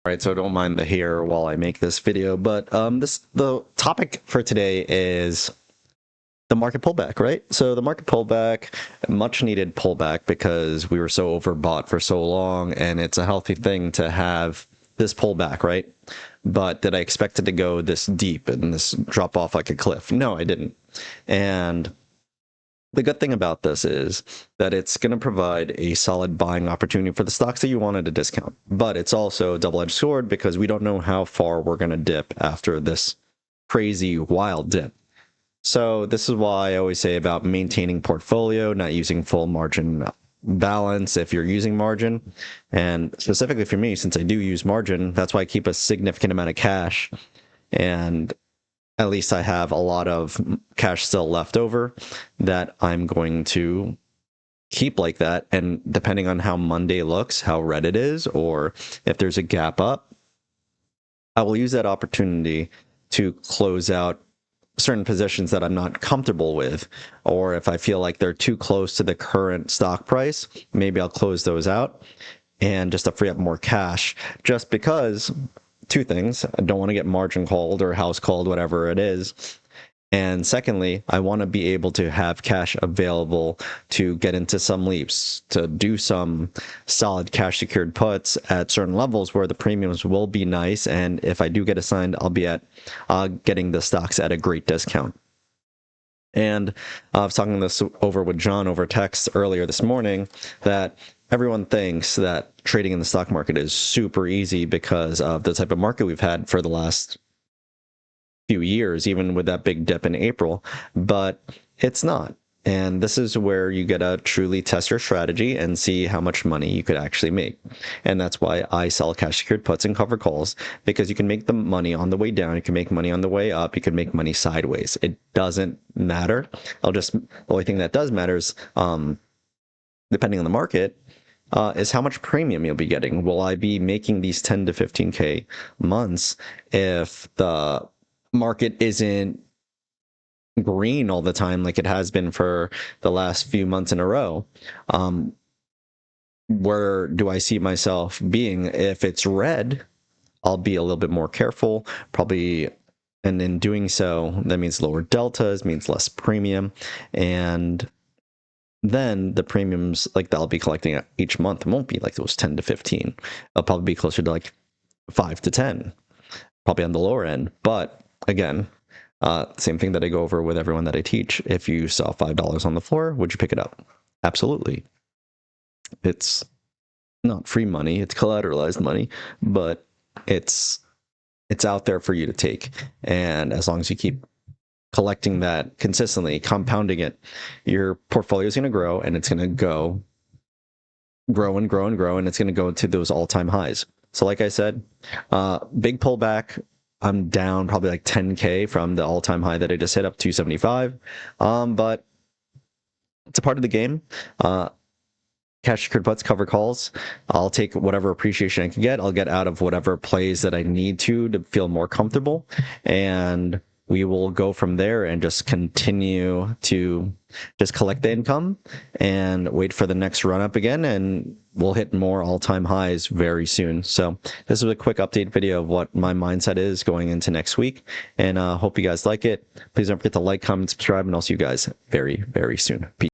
Right, so don't mind the hair while I make this video, but the topic for today is the market pullback, right? So the market pullback, much needed pullback because we were so overbought for so long, and it's a healthy thing to have this pullback, right? But did I expect it to go this deep and this drop off like a cliff? No, I didn't. And the good thing about this is that it's going to provide a solid buying opportunity for the stocks that you want at a discount. But it's also a double-edged sword because we don't know how far we're going to dip after this crazy wild dip. So this is why I always say about maintaining portfolio, not using full margin balance if you're using margin. And specifically for me, since I do use margin, that's why I keep a significant amount of cash. And at least I have a lot of cash still left over that I'm going to keep like that. And depending on how Monday looks, how red it is, or if there's a gap up, I will use that opportunity to close out certain positions that I'm not comfortable with, or if I feel like they're too close to the current stock price, maybe I'll close those out and just to free up more cash, just because two things. I don't want to get margin called or house called, whatever it is. And secondly, I want to be able to have cash available to get into some leaps, to do some solid cash secured puts at certain levels where the premiums will be nice. And if I do get assigned, I'll be at getting the stocks at a great discount. And I was talking this over with John over text earlier this morning that everyone thinks that trading in the stock market is super easy because of the type of market we've had for the last few years, even with that big dip in April, but it's not. And this is where you get to truly test your strategy and see how much money you could actually make. And that's why I sell cash secured puts and cover calls, because you can make the money on the way down, you can make money on the way up, you can make money sideways. It doesn't matter. The only thing that does matter is, depending on the market, is how much premium you'll be getting. Will I be making these 10 to 15K months if the market isn't green all the time like it has been for the last few months in a row? Where do I see myself being? If it's red, I'll be a little bit more careful, probably. And in doing so, that means lower deltas, means less premium. And then the premiums like that I'll be collecting each month won't be like those 10 to 15. I'll probably be closer to like 5 to 10, probably on the lower end. But again, same thing that I go over with everyone that I teach. If you saw $5 on the floor, would you pick it up? Absolutely. It's not free money, it's collateralized money, but it's out there for you to take. And as long as you keep collecting that consistently, compounding it, your portfolio is going to grow, and it's going to grow and grow and grow, and it's going to go to those all-time highs. So like I said, big pullback. I'm down probably like 10K from the all-time high that I just hit, up 275. But it's a part of the game. Cash secured puts, cover calls. I'll take whatever appreciation I can get. I'll get out of whatever plays that I need to feel more comfortable. And we will go from there and just continue to just collect the income and wait for the next run up again. And we'll hit more all-time highs very soon. So this is a quick update video of what my mindset is going into next week. And hope you guys like it. Please don't forget to like, comment, subscribe, and I'll see you guys very, very soon. Peace.